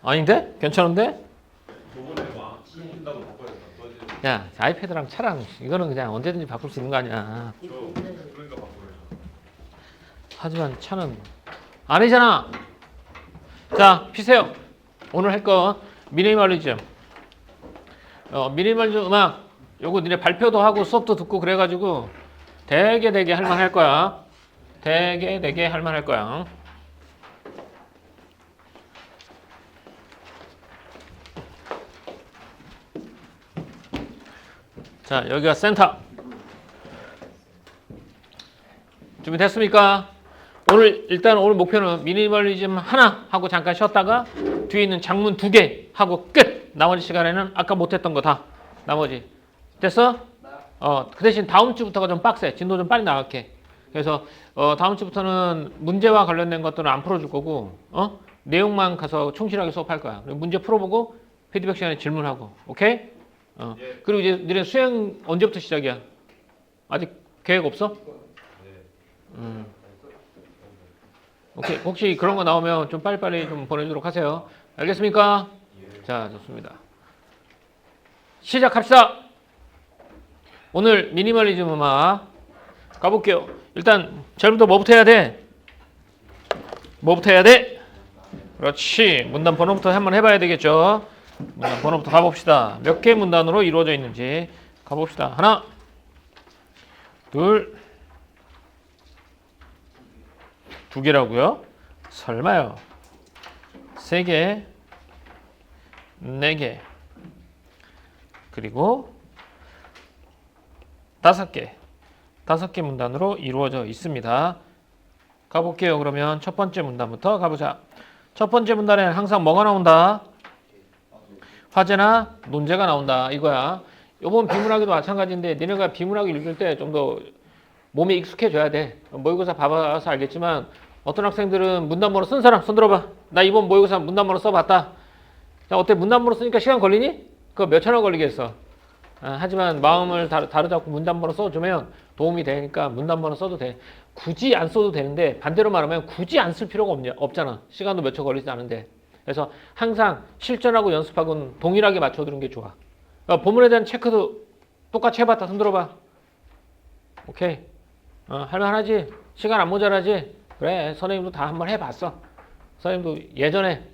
아닌데? 괜찮은데? 저번에 막 시킨다고 바꿔야 된다. 야, 아이패드랑 차랑 이거는 그냥 언제든지 바꿀 수 있는 거 아니야. 그러니까 바꿔요. 하지만 차는 아니잖아. 자, 피세요. 오늘 할 거 미니멀리즘. 미니멀리즘 음악. 요거 니네 발표도 하고 수업도 듣고 그래가지고 되게 할만 할 거야. 되게 할만 할 거야. 자, 여기가 센터. 준비됐습니까? 오늘 목표는 미니멀리즘 하나 하고 잠깐 쉬었다가 뒤에 있는 장문 2개 하고 끝! 나머지 시간에는 아까 못했던 거 다. 나머지. 됐어? 그 대신 다음 주부터가 좀 빡세. 진도 좀 빨리 나갈게. 그래서 다음 주부터는 문제와 관련된 것들은 안 풀어줄 거고 내용만 가서 충실하게 수업할 거야. 문제 풀어보고 피드백 시간에 질문하고. 오케이? 그리고 이제 너네 수행 언제부터 시작이야? 아직 계획 없어? 오케이. 혹시 그런 거 나오면 좀 빨리빨리 좀 보내주도록 하세요. 알겠습니까? 자, 좋습니다. 시작합시다. 오늘 미니멀리즘 음악 가볼게요. 일단 제일부터 뭐부터 해야 돼? 뭐부터 해야 돼? 그렇지. 문단 번호부터 한번 해봐야 되겠죠. 문단 번호부터 가봅시다. 몇 개 문단으로 이루어져 있는지 가봅시다. 하나, 둘, 두 개라고요? 설마요. 세 개, 네 개, 그리고 다섯 개 문단으로 이루어져 있습니다. 가볼게요. 그러면 첫 번째 문단부터 가보자. 첫 번째 문단에는 항상 뭐가 나온다? 화제나 논제가 나온다. 이거야. 이번 비문학에도 마찬가지인데 니네가 비문학 읽을 때 좀 더 몸에 익숙해져야 돼. 모의고사 봐봐서 알겠지만 어떤 학생들은 문단번호 쓴 사람 손 들어봐. 나 이번 모의고사 문단번호 써봤다. 자, 어때? 문단번호 쓰니까 시간 걸리니? 그거 몇천 원 걸리겠어. 하지만 마음을 다루잡고 문단번호 써주면 도움이 되니까 문단번호 써도 돼. 굳이 안 써도 되는데 반대로 말하면 굳이 안 쓸 필요가 없잖아. 시간도 몇 초 걸리지 않은데. 그래서 항상 실전하고 연습하고는 동일하게 맞춰두는 게 좋아. 본문에 대한 체크도 똑같이 해봤다. 손 들어봐. 오케이. 할만하지? 시간 안 모자라지? 그래. 선생님도 다 한번 해봤어. 선생님도 예전에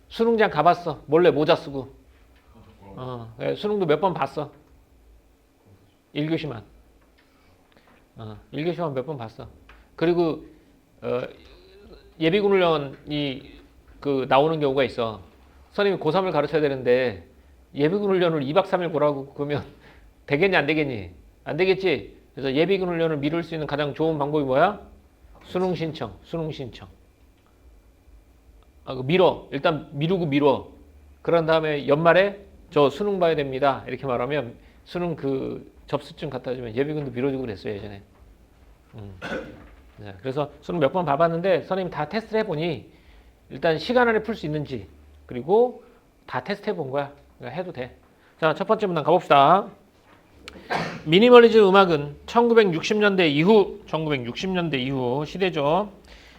수능장 가봤어. 몰래 모자 쓰고. 수능도 몇 번 봤어. 1교시만. 1교시만 몇 번 봤어. 그리고 예비군 훈련이 나오는 경우가 있어. 선생님이 고3을 가르쳐야 되는데 예비군 훈련을 2박 3일 보라고 그러면 되겠니 안 되겠니? 안 되겠지. 그래서 예비군 훈련을 미룰 수 있는 가장 좋은 방법이 뭐야? 수능 신청. 미뤄. 일단 미루고 그런 다음에 연말에 저 수능 봐야 됩니다. 이렇게 말하면 수능 접수증 갖다 주면 예비군도 미뤄주고 그랬어요, 예전에. 네, 그래서 수능 몇 번 봐봤는데 선생님 다 테스트를 해보니 일단 시간 안에 풀 수 있는지 그리고 다 테스트 해본 거야. 그러니까 해도 돼. 자, 첫 번째 문단 가봅시다. 미니멀리즘 음악은 1960년대 이후 시대죠.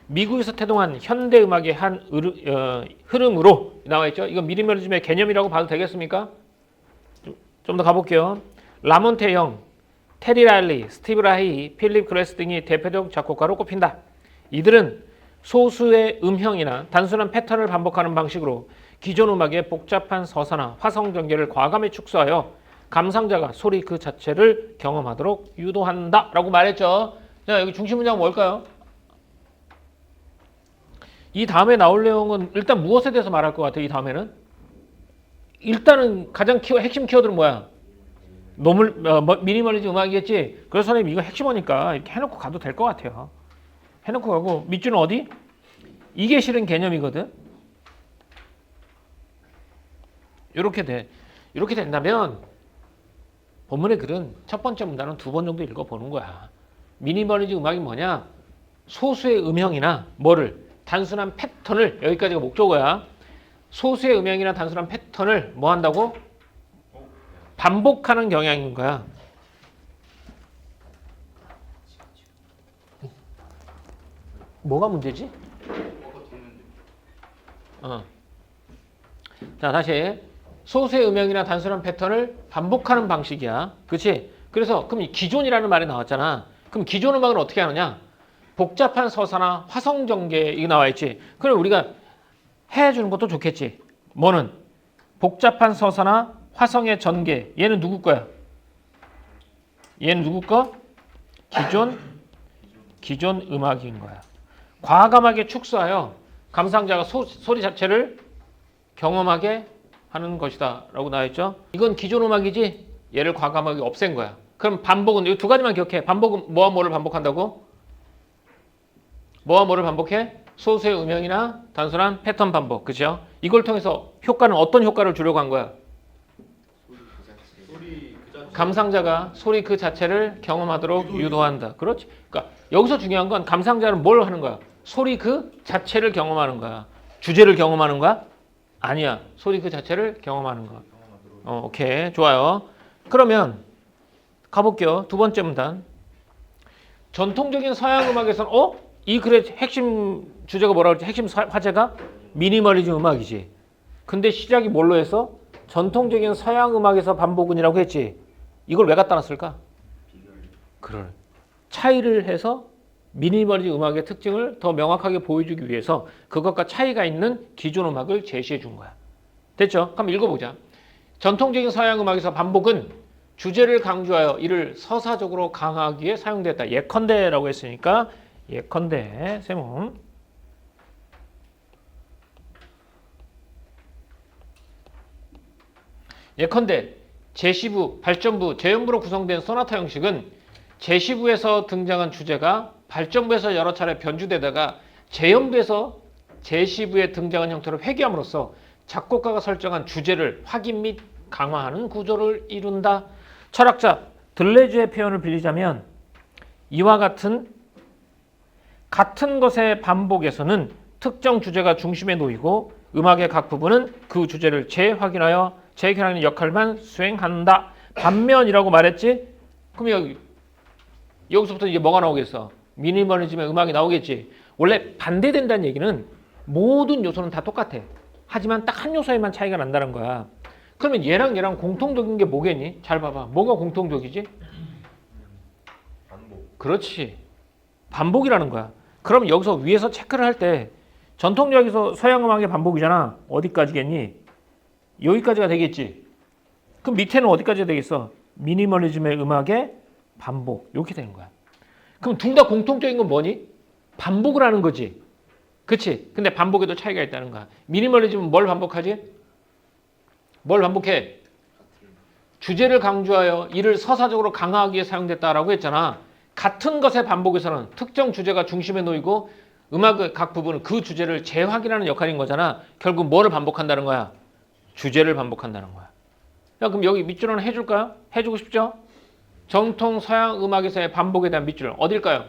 미국에서 태동한 현대 음악의 한 흐름으로 나와 있죠. 이건 미니멀리즘의 개념이라고 봐도 되겠습니까? 좀 더 가볼게요. 라몬테 영, 테리 라일리, 스티브 라히, 필립 그레스 등이 대표적 작곡가로 꼽힌다. 이들은 소수의 음형이나 단순한 패턴을 반복하는 방식으로 기존 음악의 복잡한 서사나 화성 전개를 과감히 축소하여 감상자가 소리 그 자체를 경험하도록 유도한다 라고 말했죠. 자, 여기 중심 문장은 뭘까요? 이 다음에 나올 내용은 일단 무엇에 대해서 말할 것 같아요? 이 다음에는 일단은 가장 핵심 키워드는 뭐야? 미니멀리즘 음악이겠지? 그래서 선생님 이거 핵심어니까 이렇게 해놓고 가도 될 것 같아요. 해놓고 가고 밑줄은 어디? 이게 실은 개념이거든. 이렇게 돼. 이렇게 된다면 본문의 글은 첫 번째 문단은 2번 정도 읽어보는 거야. 미니멀리즘 음악이 뭐냐? 소수의 음형이나 단순한 패턴을, 여기까지가 목적어야. 소수의 음형이나 단순한 패턴을 뭐 한다고? 반복하는 경향인 거야. 뭐가 문제지? 자, 다시 소수의 음역이나 단순한 패턴을 반복하는 방식이야. 그렇지? 그래서 그럼 이 기존이라는 말이 나왔잖아. 그럼 기존 음악은 어떻게 하느냐? 복잡한 서사나 화성전개 이거 나와 있지. 그럼 우리가 해주는 것도 좋겠지. 뭐는? 복잡한 서사나 화성의 전개. 얘는 누구 거야? 얘는 누구 거? 기존 음악인 거야. 과감하게 축소하여 감상자가 소리 자체를 경험하게 하는 것이다 라고 나와 있죠. 이건 기존 음악이지 얘를 과감하게 없앤 거야. 그럼 반복은 이 두 가지만 기억해. 반복은 뭐와 뭐를 반복한다고? 뭐와 뭐를 반복해? 소수의 음역이나 단순한 패턴 반복. 그죠? 이걸 통해서 효과는 어떤 효과를 주려고 한 거야? 감상자가 소리 그 자체를 경험하도록 유도한다. 그렇지? 그러니까 여기서 중요한 건 감상자는 뭘 하는 거야? 소리 그 자체를 경험하는 거야. 주제를 경험하는 거야? 아니야. 소리 그 자체를 경험하는 거야. 오케이. 좋아요. 그러면 가볼게요. 두 번째 문단. 전통적인 서양 음악에서는 이 글의 핵심 주제가 뭐라고 그랬지? 핵심 화제가 미니멀리즘 음악이지. 근데 시작이 뭘로 해서? 전통적인 서양 음악에서 반복은이라고 했지. 이걸 왜 갖다 놨을까? 그래. 차이를 해서 미니멀리즘 음악의 특징을 더 명확하게 보여주기 위해서 그것과 차이가 있는 기존 음악을 제시해 준 거야. 됐죠? 그럼 읽어보자. 전통적인 서양 음악에서 반복은 주제를 강조하여 이를 서사적으로 강화하기 위해 사용됐다. 예컨대라고 했으니까 예컨대 세모. 예컨대 제시부, 발전부, 재연부로 구성된 소나타 형식은 제시부에서 등장한 주제가 발전부에서 여러 차례 변주되다가 재연부에서 제시부에 등장한 형태로 회귀함으로써 작곡가가 설정한 주제를 확인 및 강화하는 구조를 이룬다. 철학자 들레즈의 표현을 빌리자면 이와 같은 것의 반복에서는 특정 주제가 중심에 놓이고 음악의 각 부분은 그 주제를 재확인하여 재결하는 역할만 수행한다. 반면이라고 말했지? 그럼 여기서부터 이제 뭐가 나오겠어? 미니멀리즘의 음악이 나오겠지. 원래 반대된다는 얘기는 모든 요소는 다 똑같아. 하지만 딱 한 요소에만 차이가 난다는 거야. 그러면 얘랑 공통적인 게 뭐겠니? 잘 봐봐. 뭐가 공통적이지? 반복. 그렇지. 반복이라는 거야. 그럼 여기서 위에서 체크를 할 때 전통적에서 서양 음악의 반복이잖아. 어디까지겠니? 여기까지가 되겠지. 그럼 밑에는 어디까지 되겠어? 미니멀리즘의 음악의 반복. 이렇게 되는 거야. 그럼 둘 다 공통적인 건 뭐니? 반복을 하는 거지. 그치? 근데 반복에도 차이가 있다는 거야. 미니멀리즘은 뭘 반복하지? 뭘 반복해? 주제를 강조하여 이를 서사적으로 강화하기 위해 사용됐다라고 했잖아. 같은 것의 반복에서는 특정 주제가 중심에 놓이고 음악의 각 부분은 그 주제를 재확인하는 역할인 거잖아. 결국 뭐를 반복한다는 거야? 주제를 반복한다는 거야. 야, 그럼 여기 밑줄 하나 해줄까요? 해주고 싶죠? 정통 서양 음악에서의 반복에 대한 밑줄 어딜까요?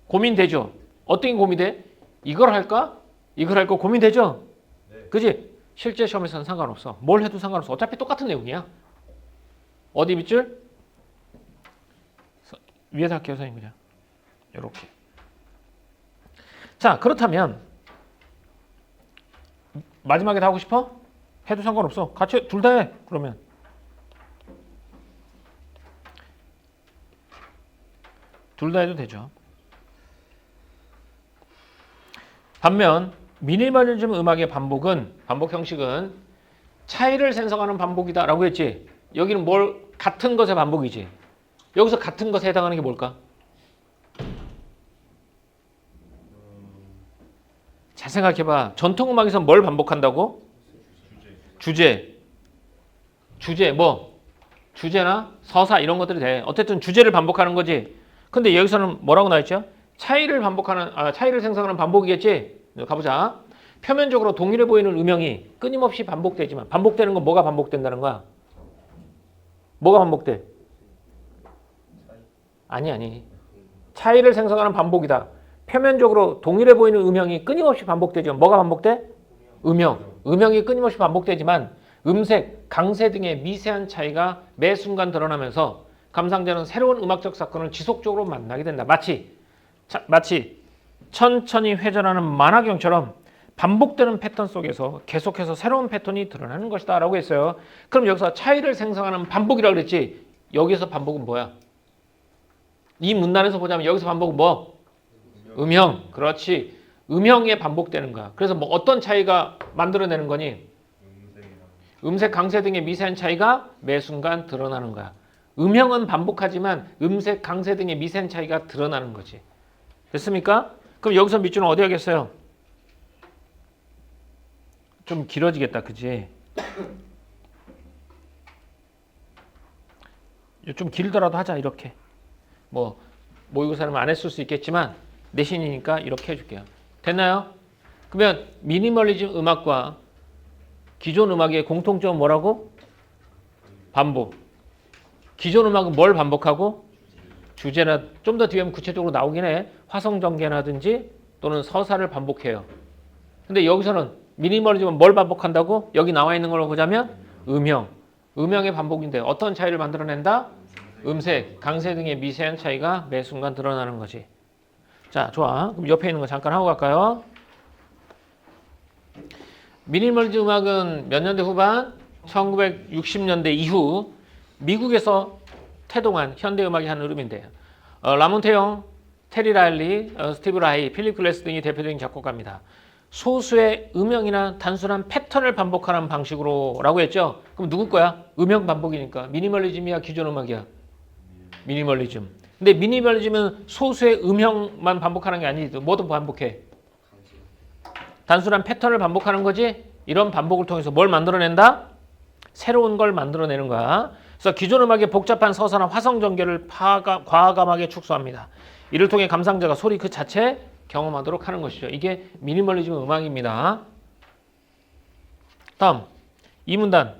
고민되죠? 어떤 게 고민돼? 이걸 할까? 이걸 할까 고민되죠? 네. 그지? 실제 시험에서는 상관없어. 뭘 해도 상관없어. 어차피 똑같은 내용이야. 어디 밑줄? 위에서 할게요, 선생님. 그냥 이렇게. 자, 그렇다면 마지막에 다 하고 싶어? 해도 상관없어. 같이 둘 다 해. 그러면 둘 다 해도 되죠. 반면 미니멀리즘 음악의 반복 형식은 차이를 생성하는 반복이다라고 했지. 여기는 같은 것의 반복이지. 여기서 같은 것에 해당하는 게 뭘까? 잘 생각해봐. 전통 음악에서 뭘 반복한다고? 주제 뭐? 주제나 서사 이런 것들이 돼. 어쨌든 주제를 반복하는 거지. 근데 여기서는 뭐라고 나와있죠? 차이를 생성하는 반복이겠지? 가보자. 표면적으로 동일해 보이는 음영이 끊임없이 반복되지만 반복되는 건 뭐가 반복된다는 거야? 뭐가 반복돼? 아니. 차이를 생성하는 반복이다. 표면적으로 동일해 보이는 음영이 끊임없이 반복되지만 뭐가 반복돼? 음영이 끊임없이 반복되지만 음색, 강세 등의 미세한 차이가 매 순간 드러나면서 감상자는 새로운 음악적 사건을 지속적으로 만나게 된다. 마치 천천히 회전하는 만화경처럼 반복되는 패턴 속에서 계속해서 새로운 패턴이 드러나는 것이다 라고 했어요. 그럼 여기서 차이를 생성하는 반복이라고 그랬지. 여기서 반복은 뭐야? 이 문단에서 보자면 여기서 반복은 뭐? 음형. 그렇지. 음형에 반복되는 거야. 그래서 뭐 어떤 차이가 만들어내는 거니? 음색, 강세 등의 미세한 차이가 매 순간 드러나는 거야. 음형은 반복하지만 음색, 강세 등의 미세한 차이가 드러나는 거지. 됐습니까? 그럼 여기서 밑줄은 어디 하겠어요? 좀 길어지겠다, 그지? 좀 길더라도 하자, 이렇게. 뭐 모의고사는 안 했을 수 있겠지만 내신이니까 이렇게 해줄게요. 됐나요? 그러면 미니멀리즘 음악과 기존 음악의 공통점은 뭐라고? 반복. 기존 음악은 뭘 반복하고? 주제나 좀 더 뒤에 하면 구체적으로 나오긴 해. 화성정계라든지 또는 서사를 반복해요. 근데 여기서는 미니멀리즘은 뭘 반복한다고? 여기 나와 있는 걸로 보자면 음형. 음형의 반복인데 어떤 차이를 만들어낸다? 음색, 강세 등의 미세한 차이가 매 순간 드러나는 거지. 자, 좋아. 그럼 옆에 있는 거 잠깐 하고 갈까요? 미니멀리즘 음악은 몇 년대 후반? 1960년대 이후 미국에서 태동한 현대 음악의 한 흐름인데요. 라몬테용, 테리 라일리, 스티브 라이, 필립 글래스 등이 대표적인 작곡가입니다. 소수의 음형이나 단순한 패턴을 반복하는 방식으로 라고 했죠. 그럼 누구 거야? 음형 반복이니까. 미니멀리즘이야, 기존 음악이야? 미니멀리즘. 근데 미니멀리즘은 소수의 음형만 반복하는 게 아니지. 뭐도 반복해? 단순한 패턴을 반복하는 거지. 이런 반복을 통해서 뭘 만들어낸다? 새로운 걸 만들어내는 거야. 그래서 기존 음악의 복잡한 서사나 화성 전개를 과감하게 축소합니다. 이를 통해 감상자가 소리 그 자체 경험하도록 하는 것이죠. 이게 미니멀리즘 음악입니다. 다음 이 문단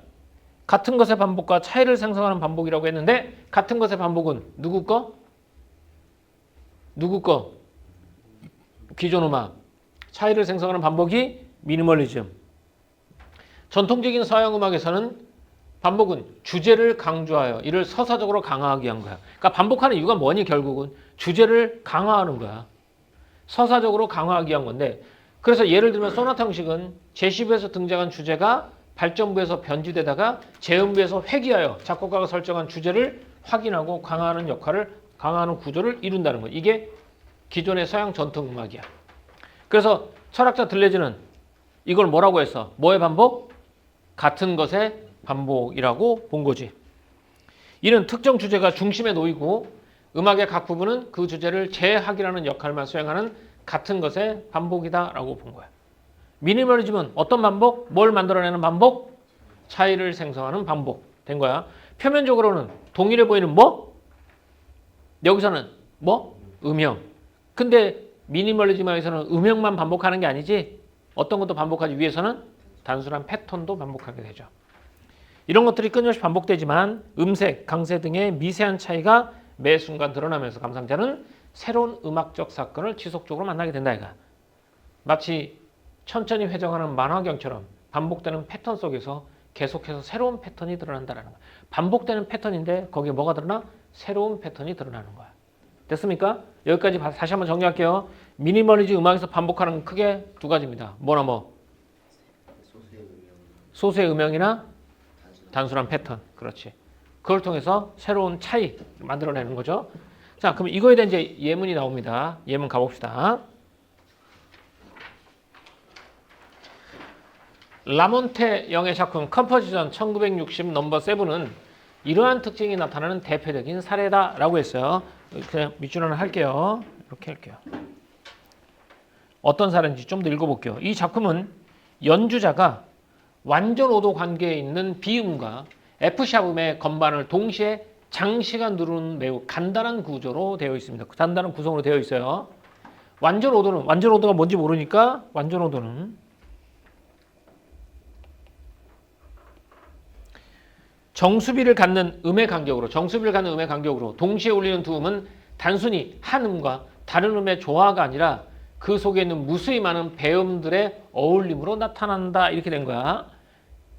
같은 것의 반복과 차이를 생성하는 반복이라고 했는데 같은 것의 반복은 누구 거? 누구 거? 기존 음악. 차이를 생성하는 반복이 미니멀리즘. 전통적인 서양 음악에서는 반복은 주제를 강조하여 이를 서사적으로 강화하기 위한 거야. 그러니까 반복하는 이유가 뭐니 결국은? 주제를 강화하는 거야. 서사적으로 강화하기 위한 건데 그래서 예를 들면 소나타 형식은 제10에서 등장한 주제가 발전부에서 변주되다가 재음부에서 회귀하여 작곡가가 설정한 주제를 확인하고 강화하는 역할을 강화하는 구조를 이룬다는 거야. 이게 기존의 서양 전통 음악이야. 그래서 철학자 들레즈는 이걸 뭐라고 했어? 뭐의 반복? 같은 것의 반복이라고 본 거지. 이는 특정 주제가 중심에 놓이고 음악의 각 부분은 그 주제를 재확인하는 역할만 수행하는 같은 것의 반복이다라고 본 거야. 미니멀리즘은 어떤 반복? 뭘 만들어내는 반복? 차이를 생성하는 반복 된 거야. 표면적으로는 동일해 보이는 뭐? 여기서는 뭐? 음형. 근데 미니멀리즘에서는 음형만 반복하는 게 아니지 어떤 것도 반복하기 위해서는 단순한 패턴도 반복하게 되죠. 이런 것들이 끊임없이 반복되지만 음색, 강세 등의 미세한 차이가 매 순간 드러나면서 감상자는 새로운 음악적 사건을 지속적으로 만나게 된다 이가. 마치 천천히 회전하는 만화경처럼 반복되는 패턴 속에서 계속해서 새로운 패턴이 드러난다는 거야. 반복되는 패턴인데 거기에 뭐가 드러나? 새로운 패턴이 드러나는 거야. 됐습니까? 여기까지 다시 한번 정리할게요. 미니멀리즘 음악에서 반복하는 건 크게 두 가지입니다. 뭐나 뭐? 소수의 음형이나 단순한 패턴. 그렇지. 그걸 통해서 새로운 차이 만들어내는 거죠. 자, 그럼 이거에 대한 이제 예문이 나옵니다. 예문 가봅시다. 라몬테 영의 작품 컴포지션 1960 넘버 7은 이러한 특징이 나타나는 대표적인 사례다라고 했어요. 그냥 밑줄 하나 할게요. 이렇게 할게요. 어떤 사례인지 좀 더 읽어볼게요. 이 작품은 연주자가 완전 오도 관계에 있는 비음과 F샵음의 건반을 동시에 장시간 누르는 매우 간단한 구조로 되어 있습니다. 간단한 구성으로 되어 있어요. 완전 오도가 뭔지 모르니까 완전 오도는 정수비를 갖는 음의 간격으로 동시에 울리는 두 음은 단순히 한 음과 다른 음의 조화가 아니라 그 속에 있는 무수히 많은 배음들의 어울림으로 나타난다. 이렇게 된 거야.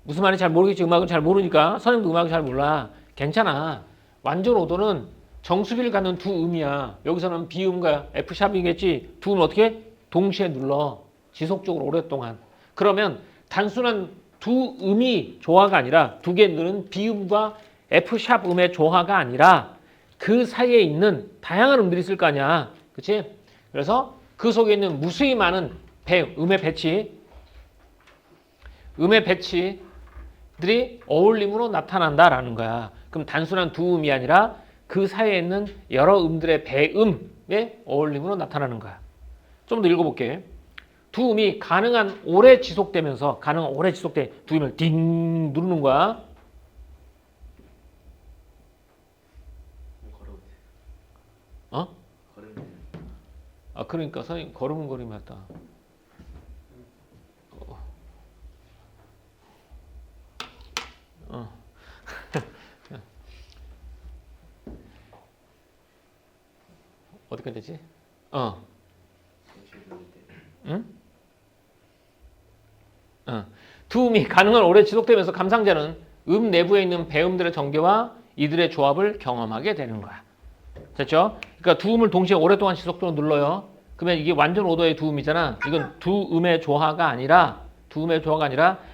무슨 말인지 잘 모르겠지. 음악은 잘 모르니까. 선생님도 음악을 잘 몰라. 괜찮아. 완전 오도는 정수비를 갖는 두 음이야. 여기서는 B음과 F샵이겠지. 두 음을 어떻게? 동시에 눌러. 지속적으로 오랫동안. 그러면 단순한 두 음이 조화가 아니라 두 개 늘은 비음과 F샵 음의 조화가 아니라 그 사이에 있는 다양한 음들이 있을 거 아니야. 그치? 그래서 그 속에 있는 무수히 많은 음의 배치들이 어울림으로 나타난다라는 거야. 그럼 단순한 두 음이 아니라 그 사이에 있는 여러 음들의 배음의 어울림으로 나타나는 거야. 좀 더 읽어볼게. 두 음이 가능한 오래 지속되면서 두 음을 딩 누르는 거야. 어? 아 그러니까 선생님 걸음걸이 맞다. 어디까지 되지? 응? 두 음이 가능한 오래 지속되면서 감상자는 음 내부에 있는 배음들의 전개와 이들의 조합을 경험하게 되는 거야. 됐죠? 그러니까 두 음을 동시에 오랫동안 지속적으로 눌러요. 그러면 이게 완전 오도의 두 음이잖아. 이건 두 음의 조화가 아니라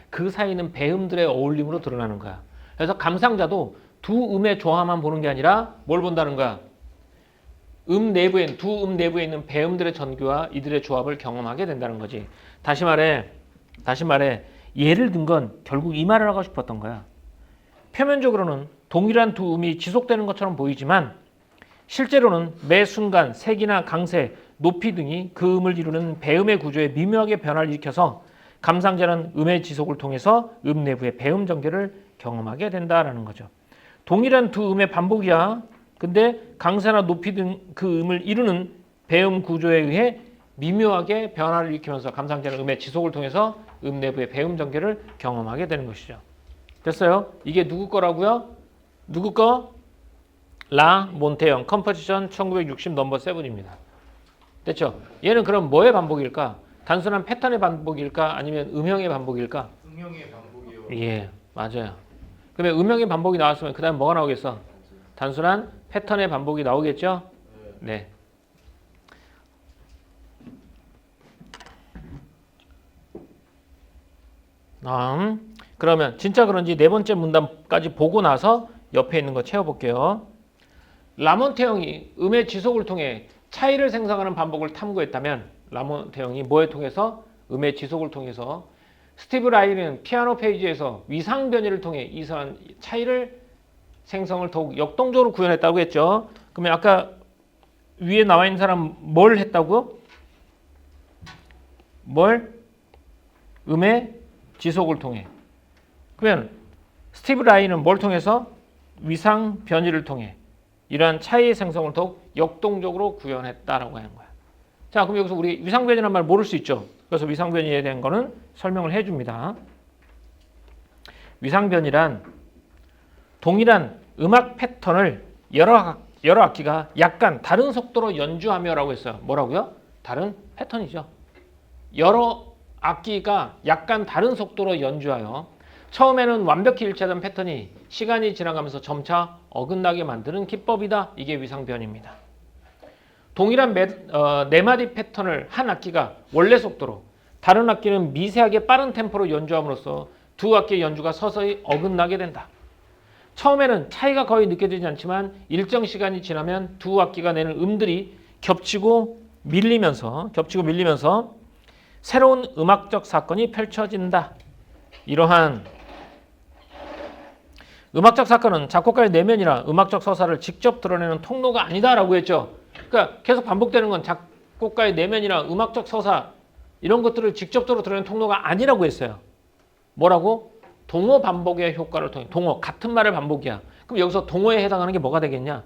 그 사이에 있는 배음들의 어울림으로 드러나는 거야. 그래서 감상자도 두 음의 조화만 보는 게 아니라 뭘 본다는 거야? 두 음 내부에 있는 배음들의 전개와 이들의 조합을 경험하게 된다는 거지. 다시 말해 예를 든 건 결국 이 말을 하고 싶었던 거야. 표면적으로는 동일한 두 음이 지속되는 것처럼 보이지만 실제로는 매 순간 색이나 강세, 높이 등이 그 음을 이루는 배음의 구조에 미묘하게 변화를 일으켜서 감상자는 음의 지속을 통해서 음 내부의 배음 전개를 경험하게 된다라는 거죠. 동일한 두 음의 반복이야. 근데 강세나 높이 등 그 음을 이루는 배음 구조에 의해 미묘하게 변화를 일으키면서 감상자는 음의 지속을 통해서 음 내부의 배음 전개를 경험하게 되는 것이죠. 됐어요? 이게 누구 거라고요? 누구 거? 라 몬테영 컴포지션 1960 넘버 7입니다. 됐죠? 얘는 그럼 뭐의 반복일까? 단순한 패턴의 반복일까? 아니면 음형의 반복일까? 음형의 반복이요. 예, 맞아요. 그러면 음형의 반복이 나왔으면 그 다음 뭐가 나오겠어? 단순한 패턴의 반복이 나오겠죠? 네. 그러면 진짜 그런지 네 번째 문단까지 보고 나서 옆에 있는 거 채워볼게요. 라몬테형이 음의 지속을 통해 차이를 생성하는 반복을 탐구했다면 라몬테형이 뭐에 통해서? 음의 지속을 통해서. 스티브 라일은 피아노 페이지에서 위상 변이를 통해 이러한 차이를 생성을 더욱 역동적으로 구현했다고 했죠. 그러면 아까 위에 나와 있는 사람 뭘 했다고요? 음의 지속을 통해. 그러면 스티브 라일은 뭘 통해서? 위상 변이를 통해 이러한 차이의 생성을 더욱 역동적으로 구현했다라고 하는 거야. 자, 그럼 여기서 우리 위상 변이라는 말 모를 수 있죠. 그래서 위상 변이에 대한 거는 설명을 해줍니다. 위상 변이란 동일한 음악 패턴을 여러 악기가 약간 다른 속도로 연주하며라고 했어요. 뭐라고요? 다른 패턴이죠. 여러 악기가 약간 다른 속도로 연주하여 처음에는 완벽히 일치하던 패턴이 시간이 지나가면서 점차 어긋나게 만드는 기법이다. 이게 위상변입니다. 동일한 네 마디 패턴을 한 악기가 원래 속도로 다른 악기는 미세하게 빠른 템포로 연주함으로써 두 악기의 연주가 서서히 어긋나게 된다. 처음에는 차이가 거의 느껴지지 않지만 일정 시간이 지나면 두 악기가 내는 음들이 겹치고 밀리면서 새로운 음악적 사건이 펼쳐진다. 이러한 음악적 사건은 작곡가의 내면이나 음악적 서사를 직접 드러내는 통로가 아니다라고 했죠. 그러니까 계속 반복되는 건 작곡가의 내면이나 음악적 서사 이런 것들을 직접적으로 드러내는 통로가 아니라고 했어요. 뭐라고? 동어 반복의 효과를 통해. 동어, 같은 말의 반복이야. 그럼 여기서 동어에 해당하는 게 뭐가 되겠냐?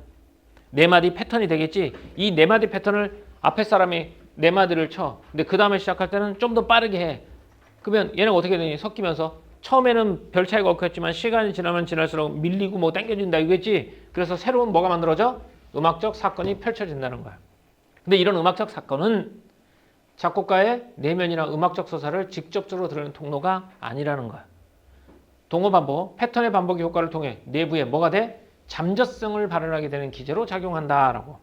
네 마디 패턴이 되겠지. 이 네 마디 패턴을 앞에 사람이 네 마디를 쳐. 근데 그 다음에 시작할 때는 좀 더 빠르게 해. 그러면 얘는 어떻게 되니? 섞이면서 처음에는 별 차이가 없겠지만 시간이 지나면 지날수록 밀리고 뭐 당겨진다 이거겠지. 그래서 새로운 뭐가 만들어져? 음악적 사건이 펼쳐진다는 거야. 근데 이런 음악적 사건은 작곡가의 내면이나 음악적 서사를 직접적으로 드러내는 통로가 아니라는 거야. 동어 반복, 패턴의 반복의 효과를 통해 내부에 뭐가 돼? 잠재성을 발현하게 되는 기제로 작용한다라고.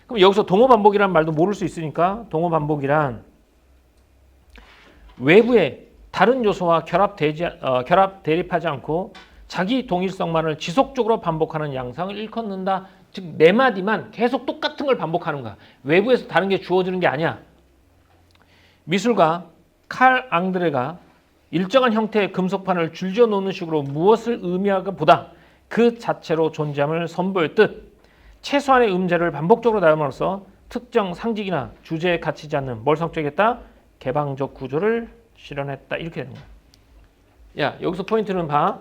그럼 여기서 동어 반복이라는 말도 모를 수 있으니까 동어 반복이란 외부의 다른 요소와 결합 대립하지 않고 자기 동일성만을 지속적으로 반복하는 양상을 일컫는다. 즉 네 마디만 계속 똑같은 걸 반복하는 거야. 외부에서 다른 게 주어지는 게 아니야. 미술가 칼 앙드레가 일정한 형태의 금속판을 줄지어 놓는 식으로 무엇을 의미하가 보다 그 자체로 존재함을 선보였듯 최소한의 음제를 반복적으로 나열함으로써 특정 상징이나 주제에 갇히지 않는 뭘 성취했다? 개방적 구조를 실현했다. 이렇게 되는 거야. 야, 여기서 포인트는 봐.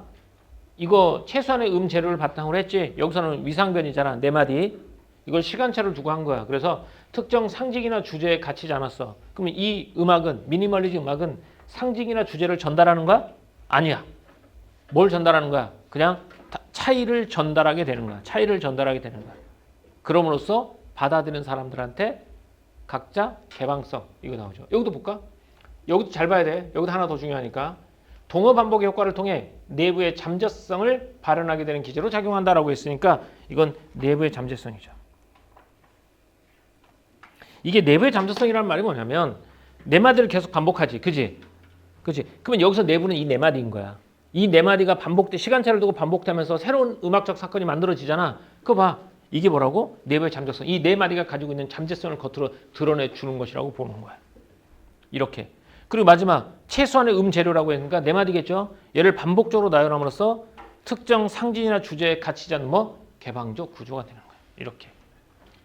이거 최소한의 재료를 바탕으로 했지. 여기서는 위상변이잖아. 네 마디. 이걸 시간차를 두고 한 거야. 그래서 특정 상징이나 주제에 갇히지 않았어. 그러면 이 음악은, 미니멀리즘 음악은 상징이나 주제를 전달하는 거야? 아니야. 뭘 전달하는 거야? 그냥 차이를 전달하게 되는 거야. 차이를 전달하게 되는 거야. 그럼으로써 받아들이는 사람들한테 각자 개방성, 이거 나오죠. 여기도 볼까? 여기도 잘 봐야 돼. 여기도 하나 더 중요하니까. 동어 반복의 효과를 통해 내부의 잠재성을 발현하게 되는 기제로 작용한다라고 했으니까 이건 내부의 잠재성이죠. 이게 내부의 잠재성이라는 말이 뭐냐면 네 마디를 계속 반복하지. 그지? 그러면 여기서 내부는 이 네 마디인 거야. 이 네 마디가 시간차를 두고 반복되면서 새로운 음악적 사건이 만들어지잖아. 그거 봐. 이게 뭐라고? 내부의 잠재성. 이 네 마디가 가지고 있는 잠재성을 겉으로 드러내주는 것이라고 보는 거야. 이렇게. 그리고 마지막 최소한의 재료라고 했으니까 네 마디겠죠. 얘를 반복적으로 나열함으로써 특정 상징이나 주제에 갇히지 않는 개방적 구조가 되는 거야. 이렇게.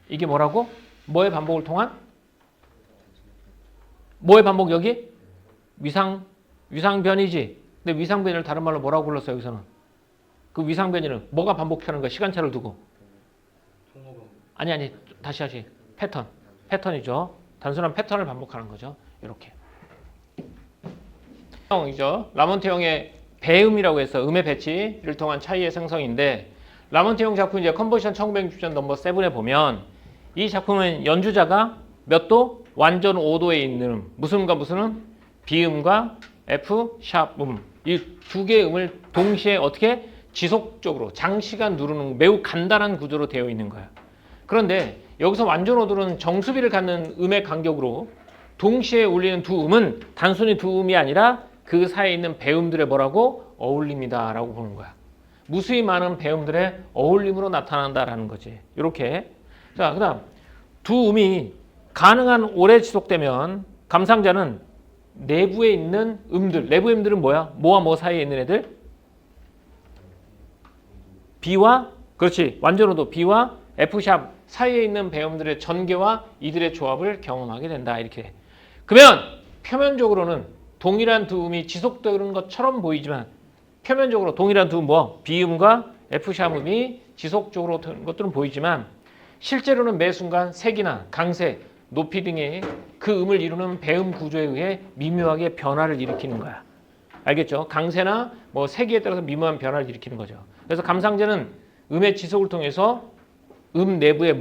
이게 뭐라고? 뭐의 반복을 통한? 뭐의 반복 여기? 위상변이지. 근데 위상변이를 다른 말로 뭐라고 불렀어요 여기서는? 그 위상변이는 뭐가 반복하는 거야? 시간차를 두고. 아니 다시 패턴이죠. 단순한 패턴을 반복하는 거죠. 이렇게. 형이죠. 라몬테형의 배음이라고 해서 음의 배치를 통한 차이의 생성인데 라몬테형 작품 이제 컴포지션 1960년 넘버 7에 보면 이 작품은 연주자가 몇 도? 완전 5도에 있는 무슨 음과 무슨 음? 비음과 F 샵 음. 이 두 개의 음을 동시에 어떻게 지속적으로 장시간 누르는 매우 간단한 구조로 되어 있는 거야. 그런데 여기서 완전 5도는 정수비를 갖는 음의 간격으로 동시에 울리는 두 음은 단순히 두 음이 아니라 그 사이에 있는 배음들의 뭐라고? 어울림이다라고 보는 거야. 무수히 많은 배음들의 어울림으로 나타난다라는 거지. 이렇게. 자, 그다음 두 음이 가능한 오래 지속되면 감상자는 내부에 있는 음들, 내부의 음들은 뭐야? 뭐와 뭐 사이에 있는 애들? B와 그렇지. 완전호도 B와 F샵 사이에 있는 배음들의 전개와 이들의 조합을 경험하게 된다. 이렇게. 그러면 표면적으로는 동일한 두 음이 지속되는 것처럼 보이지만 표면적으로 동일한 두 음 B음과 F샵 음이 지속적으로 되는 것들은 보이지만 실제로는 매 순간 색이나 강세, 높이 등의 그 음을 이루는 배음 구조에 의해 미묘하게 변화를 일으키는 거야. 알겠죠? 강세나 세기에 따라서 미묘한 변화를 일으키는 거죠. 그래서 감상자는 음의 지속을 통해서 음 내부의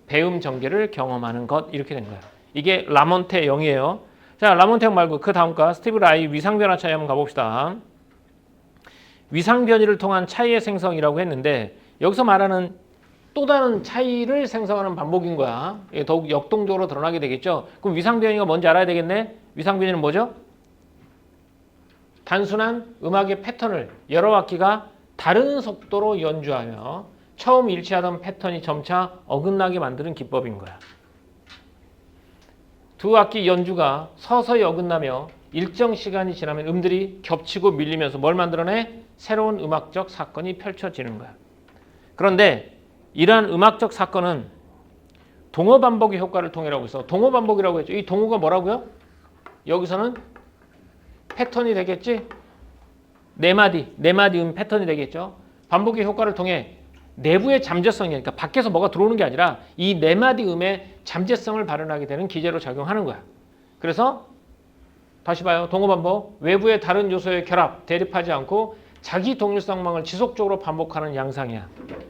배음 전개를 경험하는 것 이렇게 된 거야. 이게 라몬테형이에요. 자, 라몬테형 말고 그 다음과 스티브 라이 위상변화 차이 한번 가봅시다. 위상변이를 통한 차이의 생성이라고 했는데 여기서 말하는 또 다른 차이를 생성하는 반복인 거야. 더욱 역동적으로 드러나게 되겠죠. 그럼 위상변이가 뭔지 알아야 되겠네. 위상변이는 뭐죠? 단순한 음악의 패턴을 여러 악기가 다른 속도로 연주하며 처음 일치하던 패턴이 점차 어긋나게 만드는 기법인 거야. 두 악기 연주가 서서히 어긋나며 일정 시간이 지나면 음들이 겹치고 밀리면서 뭘 만들어내? 새로운 음악적 사건이 펼쳐지는 거야. 그런데 이러한 음악적 사건은 동어 반복의 효과를 통해라고 해서 동어 반복이라고 했죠. 이 동어가 뭐라고요? 여기서는 패턴이 되겠지? 네 마디 패턴이 되겠죠. 반복의 효과를 통해 내부의 잠재성이니까 밖에서 뭐가 들어오는 게 아니라 이 네 마디 음의 잠재성을 발현하게 되는 기제로 작용하는 거야. 그래서 다시 봐요. 동어 반복. 외부의 다른 요소의 결합, 대립하지 않고 자기 동일성망을 지속적으로 반복하는 양상이야.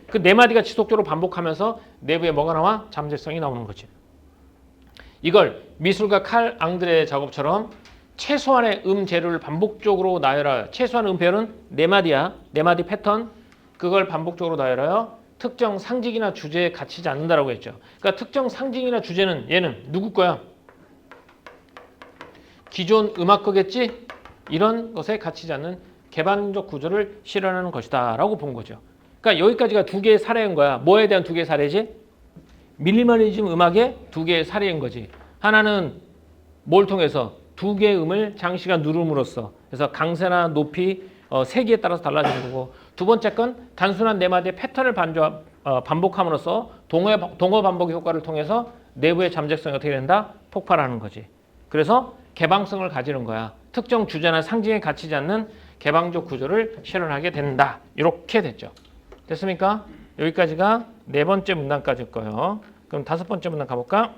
그 네 마디가 지속적으로 반복하면서 내부에 뭐가 나와? 잠재성이 나오는 거지. 이걸 미술가 칼 앙드레의 작업처럼 최소한의 재료를 반복적으로 나열하여 최소한의 배열은 네 마디야. 네 마디 패턴. 그걸 반복적으로 나열하여 특정 상징이나 주제에 갇히지 않는다라고 했죠. 그러니까 특정 상징이나 주제는 얘는 누구 거야? 기존 음악거겠지? 이런 것에 갇히지 않는 개방적 구조를 실현하는 것이다 라고 본 거죠. 그러니까 여기까지가 두 개의 사례인 거야. 뭐에 대한 두 개의 사례지? 미니멀리즘 음악의 두 개의 사례인 거지. 하나는 뭘 통해서? 두 개의 음을 장시간 누름으로써, 그래서 강세나 높이 세기에 따라서 달라지는 거고, 두 번째 건 단순한 네 마디의 패턴을 반복함으로써 동어 반복 효과를 통해서 내부의 잠재성이 어떻게 된다? 폭발하는 거지. 그래서 개방성을 가지는 거야. 특정 주제나 상징에 갇히지 않는 개방적 구조를 실현하게 된다. 이렇게 됐죠. 됐습니까? 여기까지가 네 번째 문단까지일 거예요. 그럼 다섯 번째 문단 가볼까?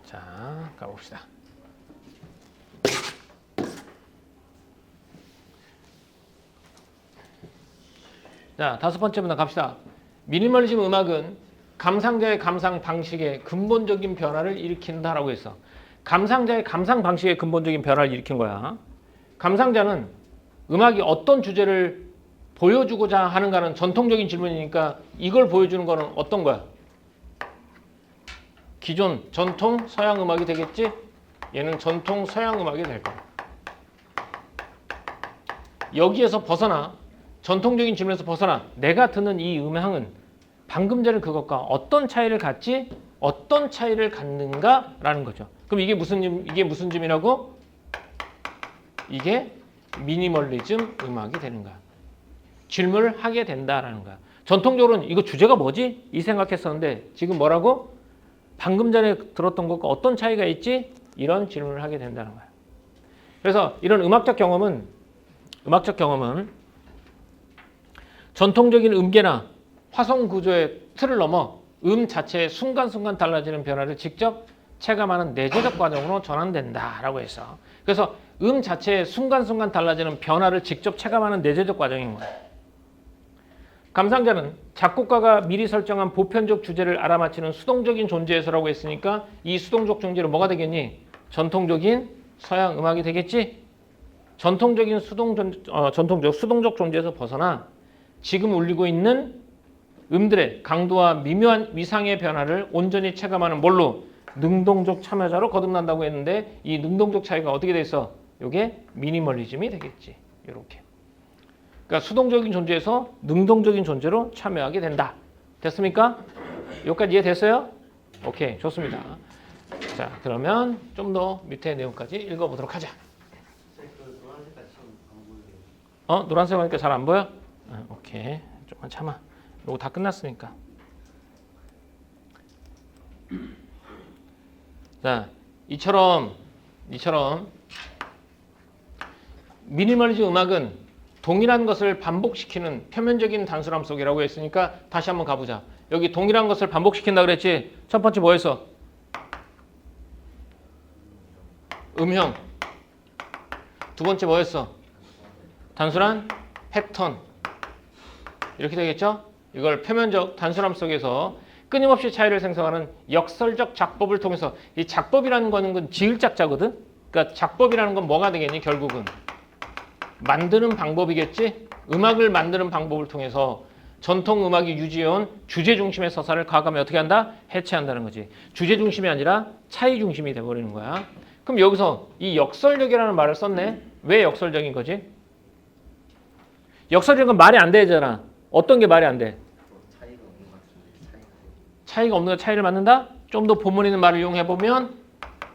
자, 가봅시다. 자, 다섯 번째 문단 갑시다. 미니멀리즘 음악은 감상자의 감상 방식에 근본적인 변화를 일으킨다라고 했어. 감상자의 감상 방식에 근본적인 변화를 일으킨 거야. 감상자는 음악이 어떤 주제를 보여주고자 하는가는 전통적인 질문이니까 이걸 보여주는 거는 어떤 거야? 기존 전통 서양 음악이 되겠지? 얘는 전통 서양 음악이 될 거야. 여기에서 벗어나, 전통적인 질문에서 벗어나 내가 듣는 이 음향은 방금 전에 그것과 어떤 차이를 갖지? 어떤 차이를 갖는가라는 거죠. 그럼 이게 무슨 점이라고? 이게 미니멀리즘 음악이 되는 거야. 질문을 하게 된다라는 거야. 전통적으로는 이거 주제가 뭐지? 이 생각했었는데 지금 뭐라고? 방금 전에 들었던 것과 어떤 차이가 있지? 이런 질문을 하게 된다는 거야. 그래서 이런 음악적 경험은 전통적인 음계나 화성 구조의 틀을 넘어 음 자체의 순간순간 달라지는 변화를 직접 체감하는 내재적 과정으로 전환된다라고 해서, 그래서 음 자체의 순간순간 달라지는 변화를 직접 체감하는 내재적 과정인 거야. 감상자는 작곡가가 미리 설정한 보편적 주제를 알아맞히는 수동적인 존재에서라고 했으니까 이 수동적 존재는 뭐가 되겠니? 전통적인 서양 음악이 되겠지? 전통적인 수동적 존재에서 벗어나 지금 울리고 있는 음들의 강도와 미묘한 위상의 변화를 온전히 체감하는 뭘로? 능동적 참여자로 거듭난다고 했는데 이 능동적 차이가 어떻게 돼 있어? 이게 미니멀리즘이 되겠지. 이렇게. 그러니까 수동적인 존재에서 능동적인 존재로 참여하게 된다. 됐습니까? 여기까지 이해됐어요? 오케이, 좋습니다. 자, 그러면 좀 더 밑에 내용까지 읽어보도록 하자. 노란색 하니까 잘 안 보여? 오케이, 조금만 참아. 이거 다 끝났으니까. 자, 이처럼 미니멀리즘 음악은 동일한 것을 반복시키는 표면적인 단순함 속이라고 했으니까 다시 한번 가보자. 여기 동일한 것을 반복시킨다 그랬지? 첫 번째 뭐였어? 음형. 두 번째 뭐였어? 단순한 패턴. 이렇게 되겠죠? 이걸 표면적 단순함 속에서 끊임없이 차이를 생성하는 역설적 작법을 통해서, 이 작법이라는 거는 지을작자거든? 그러니까 작법이라는 건 뭐가 되겠니? 결국은 만드는 방법이겠지? 음악을 만드는 방법을 통해서 전통 음악이 유지해온 주제 중심의 서사를 과감히 어떻게 한다? 해체한다는 거지. 주제 중심이 아니라 차이 중심이 돼버리는 거야. 그럼 여기서 이 역설적이라는 말을 썼네? 왜 역설적인 거지? 역설적인 건 말이 안 되잖아. 어떤 게 말이 안 돼? 차이가 없는 거 차이를 만든다? 좀 더 본문 있는 말을 이용해보면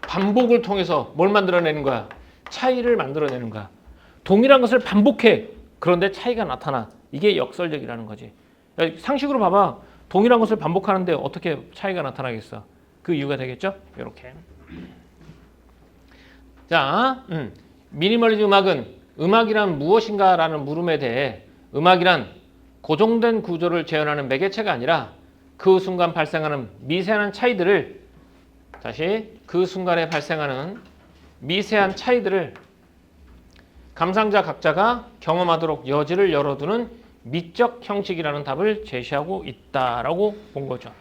반복을 통해서 뭘 만들어내는 거야? 차이를 만들어내는 거야. 동일한 것을 반복해. 그런데 차이가 나타나. 이게 역설적이라는 거지. 상식으로 봐봐. 동일한 것을 반복하는데 어떻게 차이가 나타나겠어? 그 이유가 되겠죠? 이렇게. 자, 미니멀리즘 음악은 음악이란 무엇인가라는 물음에 대해 음악이란 고정된 구조를 재현하는 매개체가 아니라 그 순간 발생하는 미세한 차이들을, 다시 그 순간에 발생하는 미세한 차이들을 감상자 각자가 경험하도록 여지를 열어두는 미적 형식이라는 답을 제시하고 있다라고 본 거죠.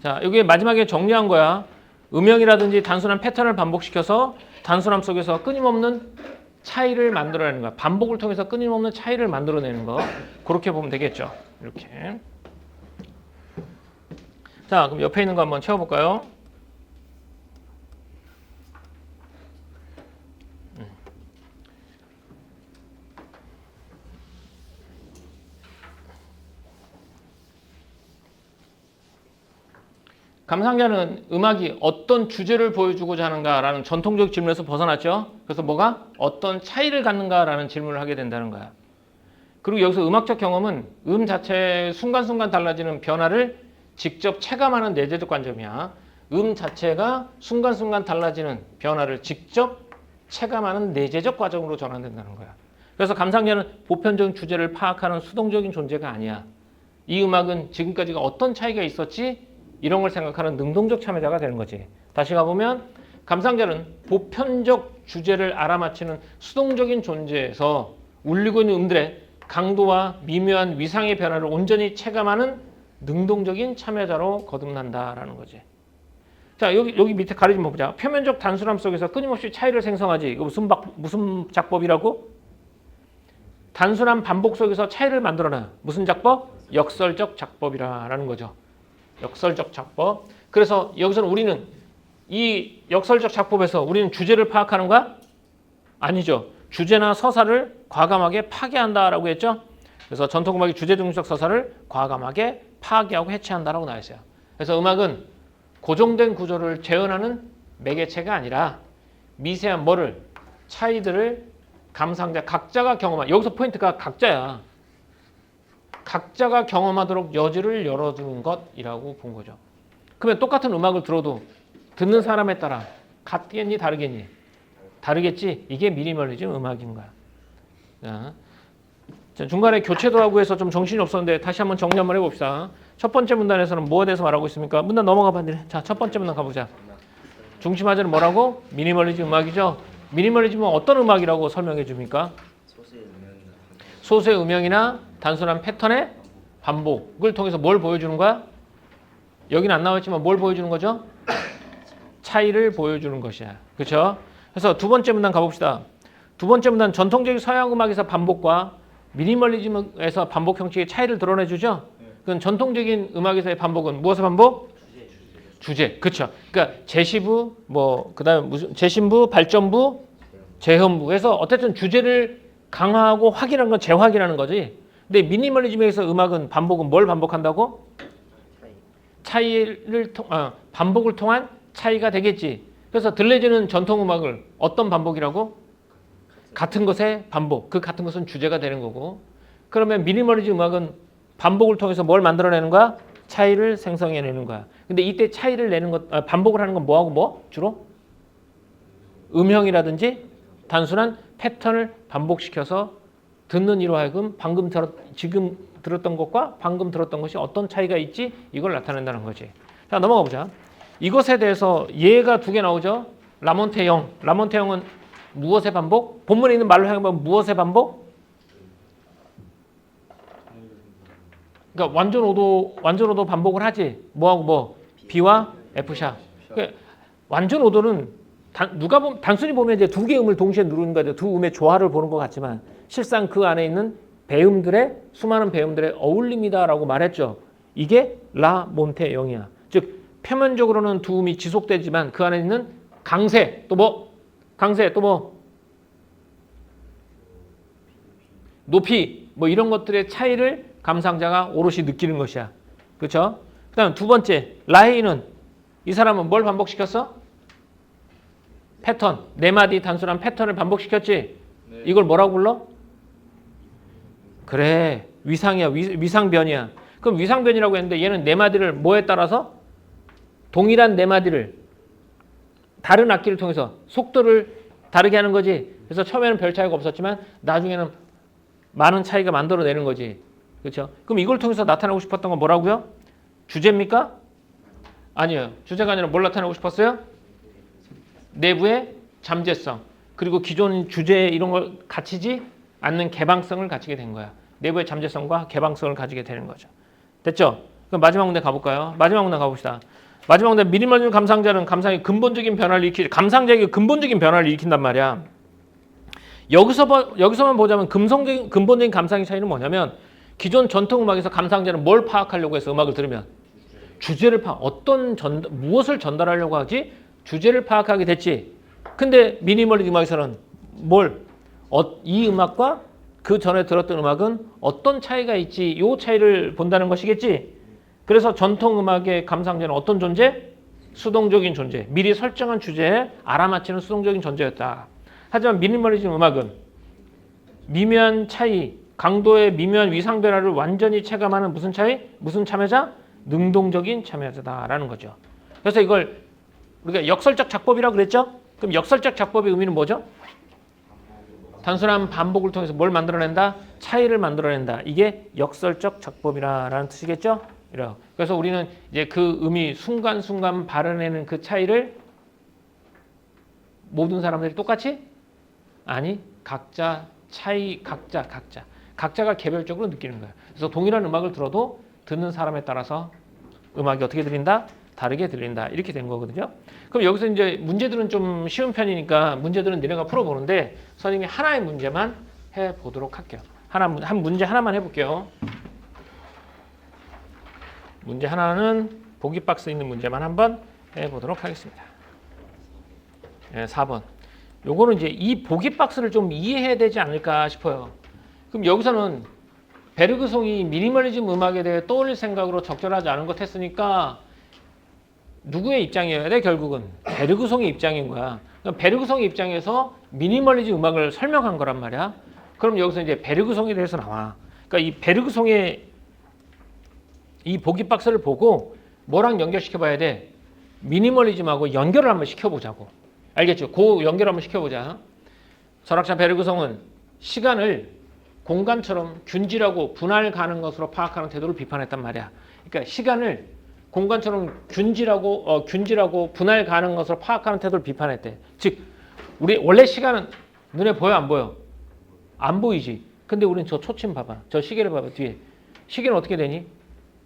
자, 여기 마지막에 정리한 거야. 음영이라든지 단순한 패턴을 반복시켜서 단순함 속에서 끊임없는 차이를 만들어내는 거야. 반복을 통해서 끊임없는 차이를 만들어내는 거. 그렇게 보면 되겠죠. 이렇게. 자, 그럼 옆에 있는 거 한번 채워볼까요? 감상자는 음악이 어떤 주제를 보여주고자 하는가라는 전통적 질문에서 벗어났죠. 그래서 뭐가? 어떤 차이를 갖는가라는 질문을 하게 된다는 거야. 그리고 여기서 음악적 경험은 음 자체의 순간순간 달라지는 변화를 직접 체감하는 내재적 관점이야. 음 자체가 순간순간 달라지는 변화를 직접 체감하는 내재적 과정으로 전환된다는 거야. 그래서 감상자는 보편적인 주제를 파악하는 수동적인 존재가 아니야. 이 음악은 지금까지가 어떤 차이가 있었지? 이런 걸 생각하는 능동적 참여자가 되는 거지. 다시 가보면 감상자는 보편적 주제를 알아맞히는 수동적인 존재에서 울리고 있는 음들의 강도와 미묘한 위상의 변화를 온전히 체감하는 능동적인 참여자로 거듭난다라는 거지. 자, 여기 밑에 가리지 보자. 표면적 단순함 속에서 끊임없이 차이를 생성하지. 이거 무슨 작법이라고? 단순한 반복 속에서 차이를 만들어내. 무슨 작법? 역설적 작법이라는 거죠. 역설적 작법. 그래서 여기서는 우리는 이 역설적 작법에서 우리는 주제를 파악하는가? 아니죠. 주제나 서사를 과감하게 파괴한다라고 했죠. 그래서 전통음악이 주제 중심적 서사를 과감하게 파괴하고 해체한다라고 나와 있어요. 그래서 음악은 고정된 구조를 재현하는 매개체가 아니라 미세한 차이들을 감상자 각자가 경험한, 여기서 포인트가 각자야. 각자가 경험하도록 여지를 열어주는 것이라고 본 거죠. 그러면 똑같은 음악을 들어도 듣는 사람에 따라 같겠니 다르겠니? 다르겠지. 이게 미니멀리즘 음악인 거야. 자, 중간에 교체도 하고 해서 좀 정신이 없었는데 다시 한번 정리 한번 해봅시다. 첫 번째 문단에서는 뭐에 대해서 말하고 있습니까? 문단 넘어가 봤네. 자, 첫 번째 문단 가보자. 중심화제는 뭐라고? 미니멀리즘 음악이죠. 미니멀리즘은 어떤 음악이라고 설명해 줍니까? 소수의 음영이나 단순한 패턴의 반복을 통해서 뭘 보여주는 거야? 여기는 안 나와있지만 뭘 보여주는 거죠? 차이를 보여주는 것이야. 그렇죠? 그래서 두 번째 문단 가봅시다. 두 번째 문단 전통적인 서양 음악에서 반복과 미니멀리즘에서 반복 형식의 차이를 드러내주죠? 그건 전통적인 음악에서의 반복은 무엇의 반복? 주제. 그렇죠. 그러니까 제시부, 그다음에 무슨 재신부, 발전부, 재현부에서 어쨌든 주제를 강화하고 확인하는 건 재확인하는 거지. 근데 미니멀리즘에서 음악은 반복은 뭘 반복한다고? 반복을 통한 차이가 되겠지. 그래서 들려지는 전통 음악을 어떤 반복이라고? 같은 것의 반복. 그 같은 것은 주제가 되는 거고. 그러면 미니멀리즘 음악은 반복을 통해서 뭘 만들어내는 거야? 차이를 생성해내는 거야. 근데 이때 차이를 내는 반복을 하는 건 뭐하고 뭐? 주로? 음형이라든지 단순한 패턴을 반복시켜서 듣는 이로 하여금 지금 들었던 것과 방금 들었던 것이 어떤 차이가 있지? 이걸 나타낸다는 거지. 자, 넘어가 보자. 이것에 대해서 예가 두 개 나오죠. 라몬테형. 라몬테형은 무엇의 반복? 본문에 있는 말로 하면 무엇의 반복? 그러니까 완전 오도 반복을 하지. 뭐하고 뭐? B와 F샵. 그러니까 완전 오도는 단순히 보면 이제 두 개의 음을 동시에 누르는 거죠. 두 음의 조화를 보는 것 같지만 실상 그 안에 있는 수많은 배음들의 어울림이다라고 말했죠. 이게 라몬테형이야. 즉 표면적으로는 두 음이 지속되지만 그 안에 있는 강세 또 뭐 높이 뭐 이런 것들의 차이를 감상자가 오롯이 느끼는 것이야. 그렇죠? 그다음 두 번째 라헤이는 이 사람은 뭘 반복시켰어? 패턴. 네 마디 단순한 패턴을 반복시켰지. 네. 이걸 뭐라고 불러? 그래. 위상이야. 위상변이야. 그럼 위상변이라고 했는데 얘는 네 마디를 뭐에 따라서? 동일한 네 마디를 다른 악기를 통해서 속도를 다르게 하는 거지. 그래서 처음에는 별 차이가 없었지만 나중에는 많은 차이가 만들어내는 거지. 그렇죠? 그럼 이걸 통해서 나타내고 싶었던 건 뭐라고요? 주제입니까? 아니에요. 주제가 아니라 뭘 나타내고 싶었어요? 내부의 잠재성. 그리고 기존 주제 이런 걸 갖추지 않는 개방성을 가지게 된 거야. 내부의 잠재성과 개방성을 가지게 되는 거죠. 됐죠? 그럼 마지막 문제 가볼까요? 마지막 문제 가봅시다. 마지막 문제 미니멀리즘 감상자는 감상의 근본적인 변화를 감상자에게 근본적인 변화를 일으킨단 말이야. 여기서만 보자면 근본적인 감상의 차이는 뭐냐면 기존 전통 음악에서 감상자는 뭘 파악하려고 해서 음악을 들으면 주제를 무엇을 전달하려고 하지? 주제를 파악하게 됐지. 근데 미니멀리즘 음악에서는 이 음악과 그 전에 들었던 음악은 어떤 차이가 있지? 이 차이를 본다는 것이겠지. 그래서 전통 음악의 감상자는 어떤 존재? 수동적인 존재. 미리 설정한 주제에 알아맞히는 수동적인 존재였다. 하지만 미니멀리즘 음악은 미묘한 차이, 강도의 미묘한 위상 변화를 완전히 체감하는 무슨 차이? 무슨 참여자? 능동적인 참여자다라는 거죠. 그래서 이걸 우리가 역설적 작법이라고 그랬죠? 그럼 역설적 작법의 의미는 뭐죠? 단순한 반복을 통해서 뭘 만들어낸다? 차이를 만들어낸다. 이게 역설적 작법이라는 뜻이겠죠? 그래서 우리는 이제 그 의미 순간순간 발현해내는 그 차이를 모든 사람들이 똑같이? 아니, 각자가 개별적으로 느끼는 거예요. 그래서 동일한 음악을 들어도 듣는 사람에 따라서 음악이 어떻게 들린다? 다르게 들린다. 이렇게 된 거거든요. 그럼 여기서 이제 문제들은 좀 쉬운 편이니까 문제들은 니네가 풀어보는데 선생님이 하나의 문제만 해보도록 할게요. 한 문제 하나만 해볼게요. 문제 하나는 보기 박스에 있는 문제만 한번 해보도록 하겠습니다. 4번. 요거는 이제 이 보기 박스를 좀 이해해야 되지 않을까 싶어요. 그럼 여기서는 베르그송이 미니멀리즘 음악에 대해 떠올릴 생각으로 적절하지 않은 것 했으니까 누구의 입장이어야 돼? 결국은 베르그송의 입장인 거야. 그럼 베르그송의 입장에서 미니멀리즘 음악을 설명한 거란 말이야. 그럼 여기서 이제 베르그송에 대해서 나와. 그러니까 이 베르그송의 이 보기 박스를 보고 뭐랑 연결시켜 봐야 돼? 미니멀리즘하고 연결을 한번 시켜보자고. 알겠죠? 그 연결 한번 시켜보자. 철학자 베르그송은 시간을 공간처럼 균질하고 분할 가는 것으로 파악하는 태도를 비판했단 말이야. 그러니까 시간을 공간처럼 균질하고 분할 가는 것으로 파악하는 태도를 비판했대. 즉, 우리 원래 시간은 눈에 보여 안 보여? 안 보이지. 근데 우리는 저 초침 봐봐. 저 시계를 봐봐. 뒤에. 시계는 어떻게 되니?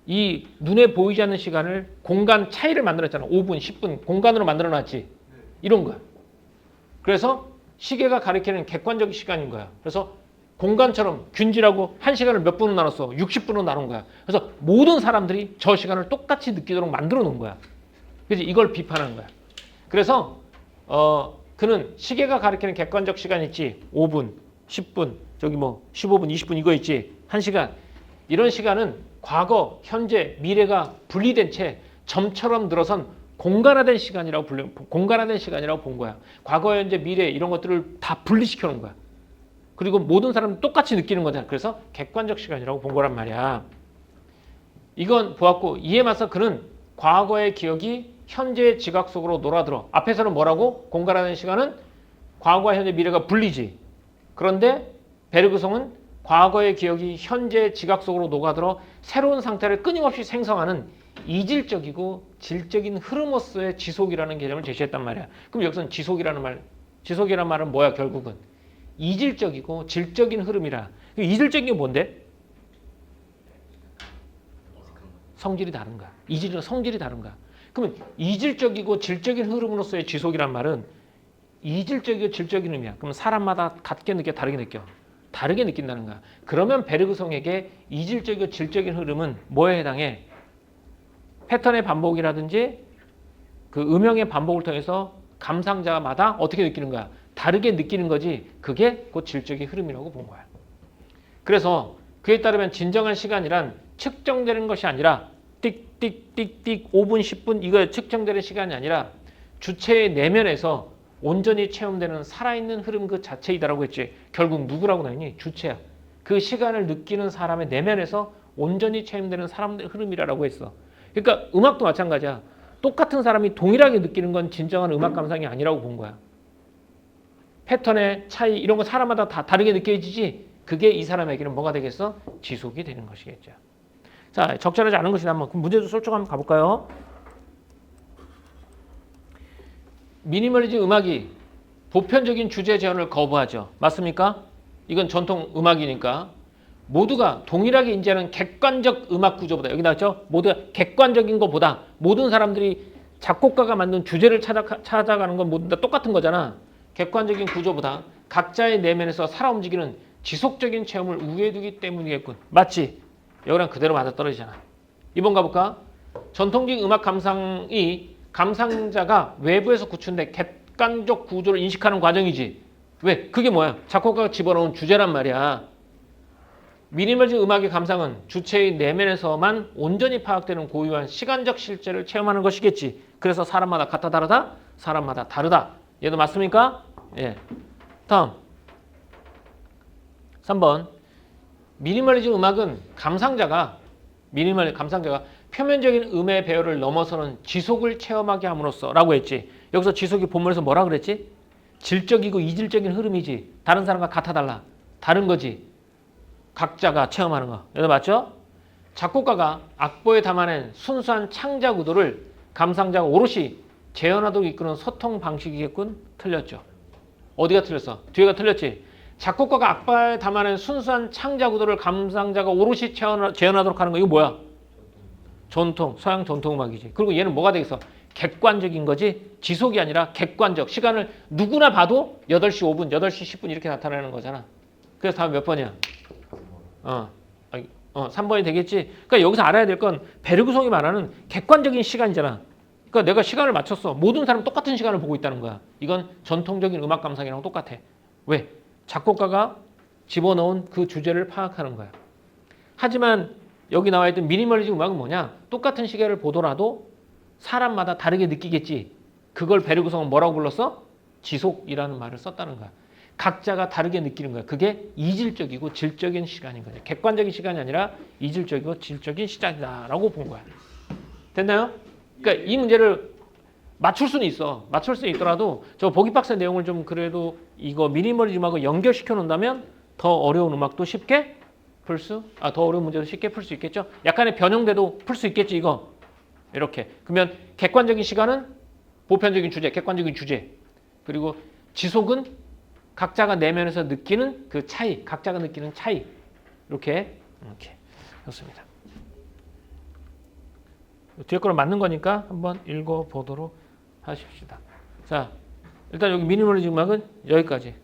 이 눈에 보이지 않는 시간을 공간 차이를 만들었잖아. 5분, 10분 공간으로 만들어놨지. 이런 거야. 그래서 시계가 가리키는 객관적인 시간인 거야. 그래서 공간처럼 균질하고 한 시간을 몇 분으로 나눴어? 60분으로 나눈 거야. 그래서 모든 사람들이 저 시간을 똑같이 느끼도록 만들어 놓은 거야. 그래서 이걸 비판하는 거야. 그래서 그는 시계가 가리키는 객관적 시간 있지. 5분, 10분, 저기 뭐 15분, 20분 이거 있지. 1시간. 이런 시간은 과거, 현재, 미래가 분리된 채 점처럼 늘어선 공간화된 시간이라고 본 거야. 과거, 현재, 미래 이런 것들을 다 분리시켜 놓은 거야. 그리고 모든 사람은 똑같이 느끼는 거잖아. 그래서 객관적 시간이라고 본 거란 말이야. 이건 보았고 이에 맞서 그는 과거의 기억이 현재의 지각 속으로 놀아들어. 앞에서는 뭐라고? 공간화된 시간은 과거와 현재, 미래가 분리지. 그런데 베르그송은 과거의 기억이 현재의 지각 속으로 녹아들어 새로운 상태를 끊임없이 생성하는 이질적이고 질적인 흐름으로서의 지속이라는 개념을 제시했단 말이야. 그럼 여기서는 지속이라는 말은 뭐야? 결국은 이질적이고 질적인 흐름이라. 이질적인 게 뭔데? 성질이 다른 거야. 이질이랑 성질이 다른 거야. 그러면 이질적이고 질적인 흐름으로서의 지속이란 말은 이질적이고 질적인 의미야. 그럼 사람마다 같게 느껴, 다르게 느껴? 다르게 느낀다는 거야. 그러면 베르그송에게 이질적이고 질적인 흐름은 뭐에 해당해? 패턴의 반복이라든지 그 음영의 반복을 통해서 감상자마다 어떻게 느끼는 거야? 다르게 느끼는 거지. 그게 곧 질적인 흐름이라고 본 거야. 그래서 그에 따르면 진정한 시간이란 측정되는 것이 아니라 띡띡띡띡 5분 10분 이거 측정되는 시간이 아니라 주체의 내면에서 온전히 체험되는 살아있는 흐름 그 자체이다라고 했지. 결국 누구라고 나오니? 주체야. 그 시간을 느끼는 사람의 내면에서 온전히 체험되는 사람들의 흐름이라고 했어. 그러니까 음악도 마찬가지야. 똑같은 사람이 동일하게 느끼는 건 진정한 음악 감상이 아니라고 본 거야. 패턴의 차이 이런 거 사람마다 다 다르게 느껴지지. 그게 이 사람에게는 뭐가 되겠어? 지속이 되는 것이겠죠. 자, 적절하지 않은 것이다. 한번 그럼 문제도 솔직히 한번 가볼까요? 미니멀리즘 음악이 보편적인 주제 제언을 거부하죠. 맞습니까? 이건 전통 음악이니까. 모두가 동일하게 인지하는 객관적 음악 구조보다 여기 나왔죠? 모두가 객관적인 것보다 모든 사람들이 작곡가가 만든 주제를 찾아가는 건 모두 다 똑같은 거잖아. 객관적인 구조보다 각자의 내면에서 살아 움직이는 지속적인 체험을 우위에 두기 때문이겠군. 맞지? 여기랑 그대로 맞아떨어지잖아. 2번 가볼까? 전통적인 음악 감상이 감상자가 외부에서 구축된 객관적 구조를 인식하는 과정이지. 왜? 그게 뭐야? 작곡가가 집어넣은 주제란 말이야. 미니멀리즘 음악의 감상은 주체의 내면에서만 온전히 파악되는 고유한 시간적 실제를 체험하는 것이겠지. 그래서 사람마다 같다 다르다? 사람마다 다르다. 얘도 맞습니까? 예. 다음 3번 미니멀리즘 음악은 감상자가 표면적인 음의 배열을 넘어서는 지속을 체험하게 함으로써 라고 했지. 여기서 지속이 본문에서 뭐라 그랬지? 질적이고 이질적인 흐름이지. 다른 사람과 같아 달라. 다른 거지. 각자가 체험하는 거. 여기 맞죠? 작곡가가 악보에 담아낸 순수한 창작 의도를 감상자가 오롯이 재현하도록 이끄는 소통 방식이겠군. 틀렸죠. 어디가 틀렸어? 뒤에가 틀렸지. 작곡가가 악보에 담아낸 순수한 창작 의도를 감상자가 오롯이 재현하도록 하는 거. 이거 뭐야? 전통, 서양 전통 음악이지. 그리고 얘는 뭐가 되겠어? 객관적인 거지. 지속이 아니라 객관적. 시간을 누구나 봐도 8시 5분, 8시 10분 이렇게 나타나는 거잖아. 그래서 다음 몇 번이야? 3번이 되겠지. 그러니까 여기서 알아야 될 건 베르그송이 말하는 객관적인 시간이잖아. 그러니까 내가 시간을 맞췄어. 모든 사람 똑같은 시간을 보고 있다는 거야. 이건 전통적인 음악 감상이랑 똑같아. 왜? 작곡가가 집어넣은 그 주제를 파악하는 거야. 하지만 여기 나와 있던 미니멀리즘 음악은 뭐냐? 똑같은 시계를 보더라도 사람마다 다르게 느끼겠지. 그걸 베르그송은 뭐라고 불렀어? 지속이라는 말을 썼다는 거야. 각자가 다르게 느끼는 거야. 그게 이질적이고 질적인 시간인 거죠. 객관적인 시간이 아니라 이질적이고 질적인 시간이다라고 본 거야. 됐나요? 그러니까 이 문제를 맞출 수는 있어. 맞출 수는 있더라도 저 보기 박스 내용을 좀 그래도 이거 미니멀리즘하고 연결시켜 놓는다면 더 어려운 음악도 쉽게 더 어려운 문제도 쉽게 풀 수 있겠죠. 약간의 변형돼도 풀 수 있겠지 이거. 이렇게. 그러면 객관적인 시간은 보편적인 주제, 객관적인 주제. 그리고 지속은 각자가 내면에서 느끼는 그 차이, 각자가 느끼는 차이. 이렇게 좋습니다. 뒤에 거랑 맞는 거니까 한번 읽어보도록 하십시다. 자, 일단 여기 미니멀리즘 음악은 여기까지.